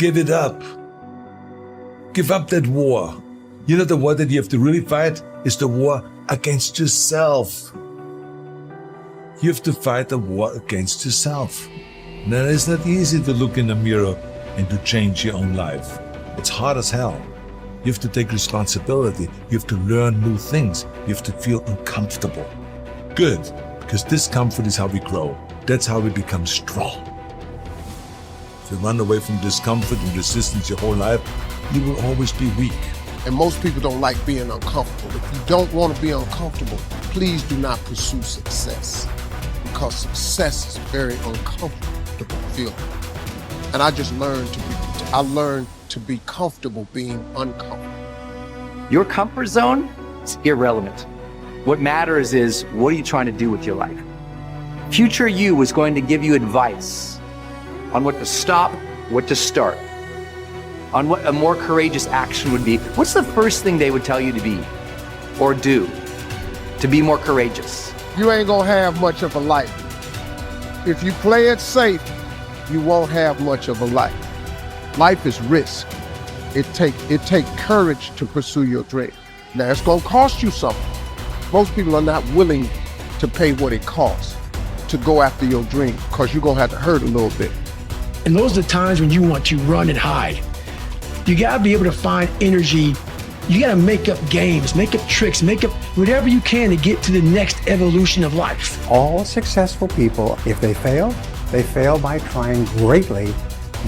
Give it up. Give up that war. You know, the war that you have to really fight is the war against yourself. You have to fight a war against yourself. Now, it's not easy to look in the mirror and to change your own life. It's hard as hell. You have to take responsibility. You have to learn new things. You have to feel uncomfortable. Good, because discomfort is how we grow. That's how we become strong. If you run away from discomfort and resistance your whole life, you will always be weak. And most people don't like being uncomfortable. If you don't want to be uncomfortable, please do not pursue success, because success is a very uncomfortable feeling. And I just learned to be comfortable being uncomfortable. Your comfort zone is irrelevant. What matters is, what are you trying to do with your life? Future you is going to give you advice on what to stop, what to start, on what a more courageous action would be. What's the first thing they would tell you to be or do to be more courageous? You ain't gonna have much of a life. If you play it safe, you won't have much of a life. Life is risk. It take courage to pursue your dream. Now, it's gonna cost you something. Most people are not willing to pay what it costs to go after your dream, because you're gonna have to hurt a little bit. And those are the times when you want to run and hide. You gotta be able to find energy. You gotta make up games, make up tricks, make up whatever you can to get to the next evolution of life. All successful people, if they fail by trying greatly,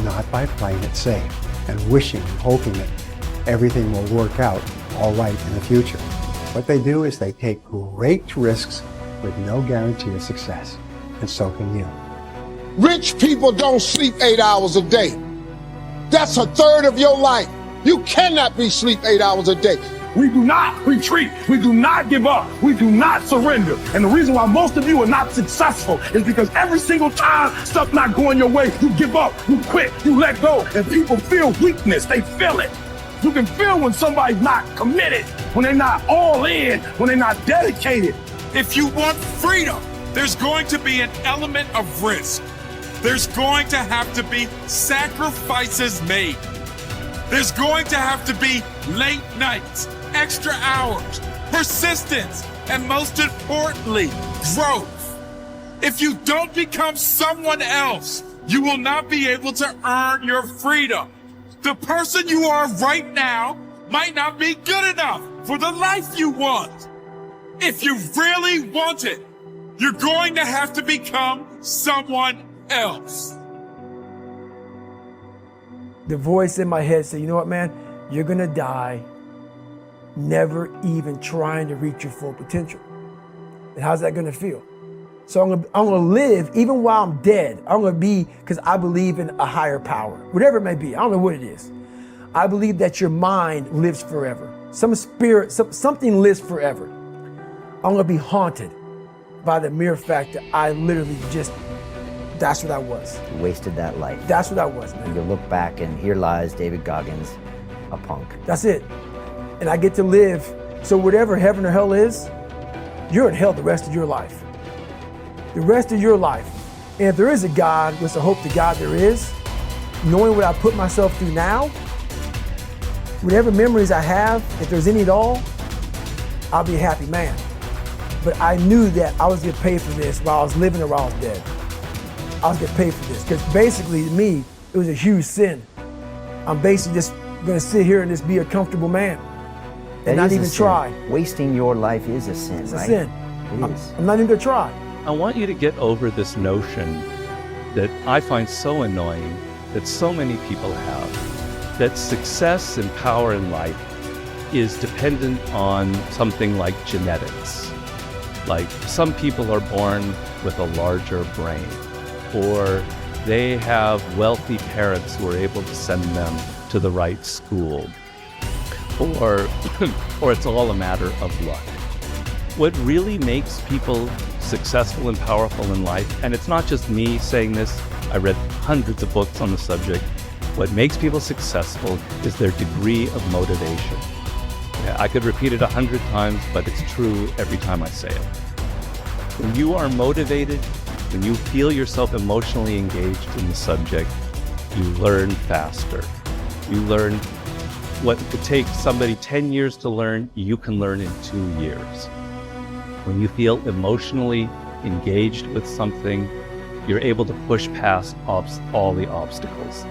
not by playing it safe and wishing and hoping that everything will work out all right in the future. What they do is they take great risks with no guarantee of success, and so can you. Rich people don't sleep 8 hours a day. That's a third of your life. You cannot be sleep 8 hours a day. We do not retreat. We do not give up. We do not surrender. And the reason why most of you are not successful is because every single time stuff not going your way, you give up, you quit, you let go, and people feel weakness. They feel it. You can feel when somebody's not committed, when they're not all in, when they're not dedicated. If you want freedom, there's going to be an element of risk. There's going to have to be sacrifices made. There's going to have to be late nights, extra hours, persistence, and most importantly, growth. If you don't become someone else, you will not be able to earn your freedom. The person you are right now might not be good enough for the life you want. If you really want it, you're going to have to become someone else. The voice in my head said, you know what, man? You're gonna die never even trying to reach your full potential. And how's that gonna feel? So I'm gonna live even while I'm dead. I'm gonna be, because I believe in a higher power, whatever it may be. I don't know what it is. I believe that your mind lives forever. Some spirit, something lives forever. I'm gonna be haunted by the mere fact that I literally just, that's what I was. You wasted that life. That's what I was, man. You look back and here lies David Goggins, a punk. That's it. And I get to live, so whatever heaven or hell is, you're in hell the rest of your life. The rest of your life. And if there is a God, which I hope to God there is, knowing what I put myself through now, whatever memories I have, if there's any at all, I'll be a happy man. But I knew that I was getting paid for this while I was living or while I was dead. I was getting paid for this, because basically to me, it was a huge sin. I'm basically just gonna sit here and just be a comfortable man and not even try. Wasting your life is a sin, It's right? a sin. It is. I'm not even gonna try. I want you to get over this notion that I find so annoying that so many people have, that success and power in life is dependent on something like genetics. Like some people are born with a larger brain, or they have wealthy parents who are able to send them to the right school, or it's all a matter of luck. What really makes people successful and powerful in life, and it's not just me saying this, I read hundreds of books on the subject, what makes people successful is their degree of motivation. Yeah, I could repeat it 100 times, but it's true every time I say it. When you are motivated, when you feel yourself emotionally engaged in the subject, you learn faster. You learn what could take somebody 10 years to learn, you can learn in 2 years. When you feel emotionally engaged with something, you're able to push past all the obstacles.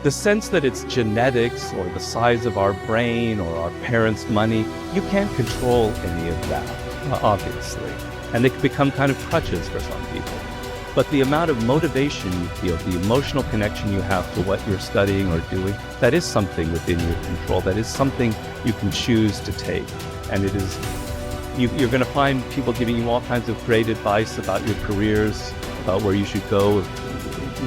The sense that it's genetics or the size of our brain or our parents' money, you can't control any of that, obviously. And they can become kind of crutches for some people. But the amount of motivation you feel, the emotional connection you have to what you're studying or doing, that is something within your control. That is something you can choose to take. And it is, you're going to find people giving you all kinds of great advice about your careers, about where you should go,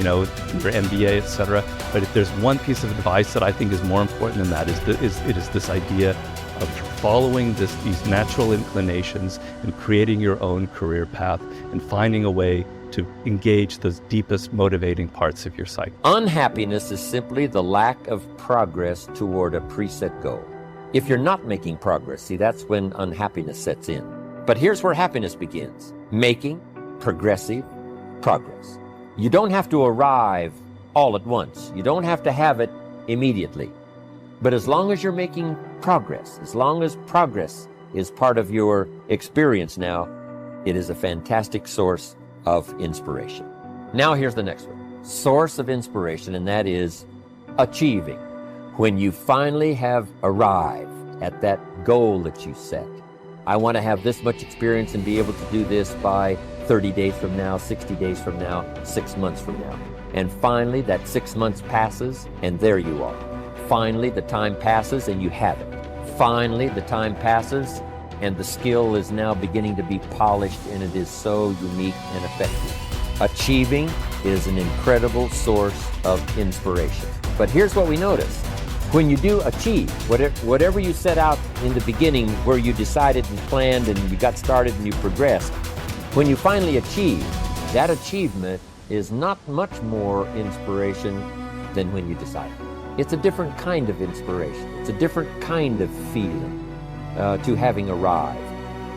your MBA, etc. But if there's one piece of advice that I think is more important than that, it is this idea of following these natural inclinations and creating your own career path and finding a way to engage those deepest motivating parts of your psyche. Unhappiness is simply the lack of progress toward a preset goal. If you're not making progress, see, that's when unhappiness sets in. But here's where happiness begins: making progressive progress. You don't have to arrive all at once. You don't have to have it immediately. But as long as you're making progress, as long as progress is part of your experience now, it is a fantastic source of inspiration. Now here's the next one. Source of inspiration, and that is achieving. When you finally have arrived at that goal that you set. I want to have this much experience and be able to do this by 30 days from now, 60 days from now, 6 months from now. And finally, that 6 months passes, and there you are. Finally, the time passes, and you have it. Finally, the time passes, and the skill is now beginning to be polished, and it is so unique and effective. Achieving is an incredible source of inspiration. But here's what we notice. When you do achieve, whatever you set out in the beginning, where you decided and planned and you got started and you progressed, when you finally achieve, that achievement is not much more inspiration than when you decided. It's a different kind of inspiration. It's a different kind of feeling to having arrived.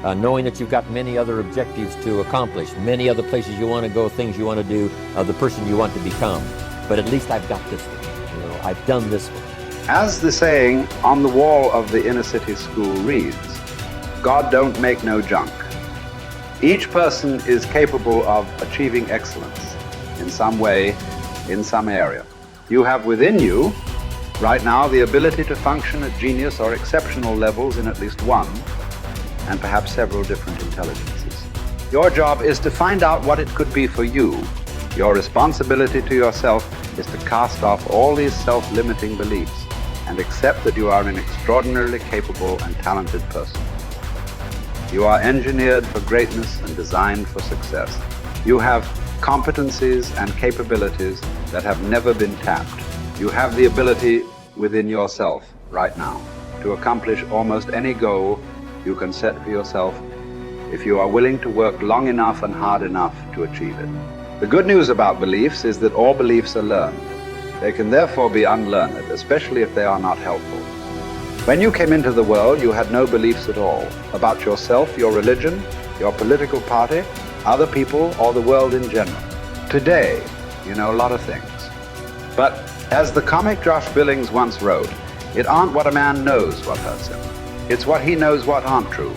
Knowing that you've got many other objectives to accomplish, many other places you want to go, things you want to do, the person you want to become. But at least I've got this one. I've done this one. As the saying on the wall of the inner city school reads, God don't make no junk. Each person is capable of achieving excellence in some way, in some area. You have within you, right now, the ability to function at genius or exceptional levels in at least one, and perhaps several different intelligences. Your job is to find out what it could be for you. Your responsibility to yourself is to cast off all these self-limiting beliefs and accept that you are an extraordinarily capable and talented person. You are engineered for greatness and designed for success. You have competencies and capabilities that have never been tapped. You have the ability within yourself right now to accomplish almost any goal you can set for yourself if you are willing to work long enough and hard enough to achieve it. The good news about beliefs is that all beliefs are learned. They can therefore be unlearned, especially if they are not helpful. When you came into the world, you had no beliefs at all about yourself, your religion, your political party, other people, or the world in general. Today, you know a lot of things. But as the comic Josh Billings once wrote, it aren't what a man knows what hurts him. It's what he knows what aren't true.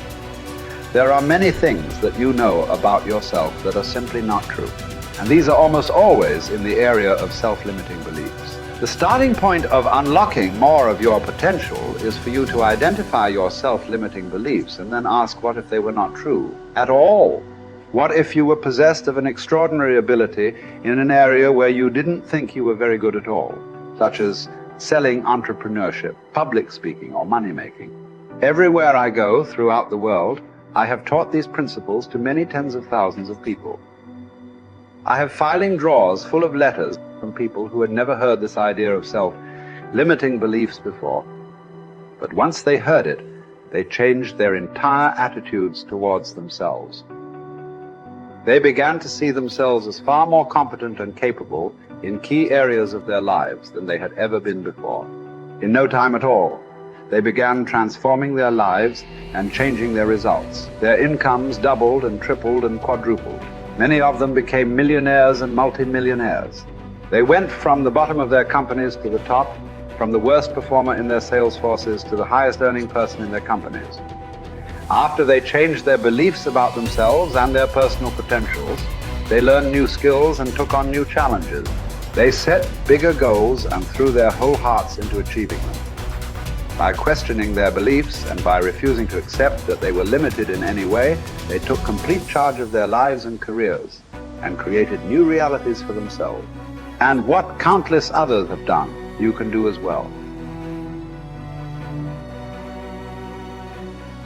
There are many things that you know about yourself that are simply not true. And these are almost always in the area of self-limiting beliefs. The starting point of unlocking more of your potential is for you to identify your self-limiting beliefs and then ask, what if they were not true at all? What if you were possessed of an extraordinary ability in an area where you didn't think you were very good at all, such as selling, entrepreneurship, public speaking, or money-making? Everywhere I go throughout the world, I have taught these principles to many tens of thousands of people. I have filing drawers full of letters from people who had never heard this idea of self-limiting beliefs before. But once they heard it, they changed their entire attitudes towards themselves. They began to see themselves as far more competent and capable in key areas of their lives than they had ever been before. In no time at all, they began transforming their lives and changing their results. Their incomes doubled and tripled and quadrupled. Many of them became millionaires and multimillionaires. They went from the bottom of their companies to the top, from the worst performer in their sales forces to the highest earning person in their companies. After they changed their beliefs about themselves and their personal potentials, they learned new skills and took on new challenges. They set bigger goals and threw their whole hearts into achieving them. By questioning their beliefs and by refusing to accept that they were limited in any way, they took complete charge of their lives and careers and created new realities for themselves. And what countless others have done, you can do as well.